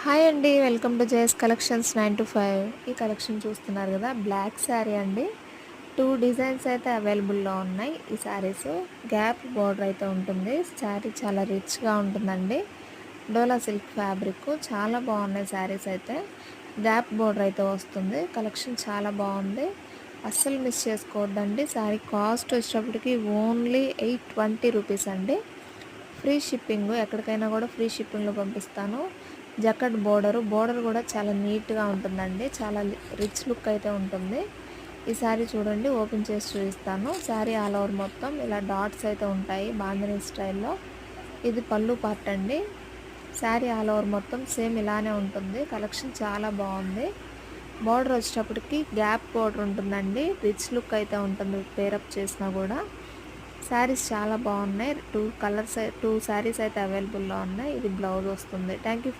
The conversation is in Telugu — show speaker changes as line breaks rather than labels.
హాయ్ అండి. Welcome to JS collections 9 to 5. ఈ కలెక్షన్ చూస్తున్నారు కదా, బ్లాక్ శారీ అండి. 2 డిజైన్స్ అయితే అవైలబుల్లో ఉన్నాయి. ఈ శారీస్ గ్యాప్ బార్డర్ అయితే ఉంటుంది. శారీ చాలా రిచ్గా ఉంటుందండి. డోలా సిల్క్ ఫ్యాబ్రిక్ చాలా బాగున్నాయి శారీస్ అయితే. గ్యాప్ బార్డర్ అయితే వస్తుంది. కలెక్షన్ చాలా బాగుంది. అస్సలు మిస్ చేసుకోవద్దండి. శారీ కాస్ట్ వచ్చేటప్పటికి ఓన్లీ 820 రూపీస్ అండి. ఫ్రీ షిప్పింగ్, ఎక్కడికైనా కూడా ఫ్రీ షిప్పింగ్లో పంపిస్తాను. జకట్ బోర్డర్ కూడా చాలా నీట్గా ఉంటుందండి. చాలా రిచ్ లుక్ అయితే ఉంటుంది. ఈ శారీ చూడండి, ఓపెన్ చేసి చూపిస్తాను. శారీ ఆల్ ఓవర్ మొత్తం ఇలా డాట్స్ అయితే ఉంటాయి బాందినీ స్టైల్లో. ఇది పళ్ళు పార్ట్ అండి. శారీ ఆల్ ఓవర్ మొత్తం సేమ్ ఇలానే ఉంటుంది. కలెక్షన్ చాలా బాగుంది. బార్డర్ వచ్చేటప్పటికి గ్యాప్ బార్డర్ ఉంటుందండి. రిచ్ లుక్ అయితే ఉంటుంది పేరప్ చేసినా కూడా. శారీస్ చాలా బాగున్నాయి. 2 శారీస్ అయితే అవైలబుల్లో ఉన్నాయి. ఇది బ్లౌజ్ వస్తుంది. Thank you.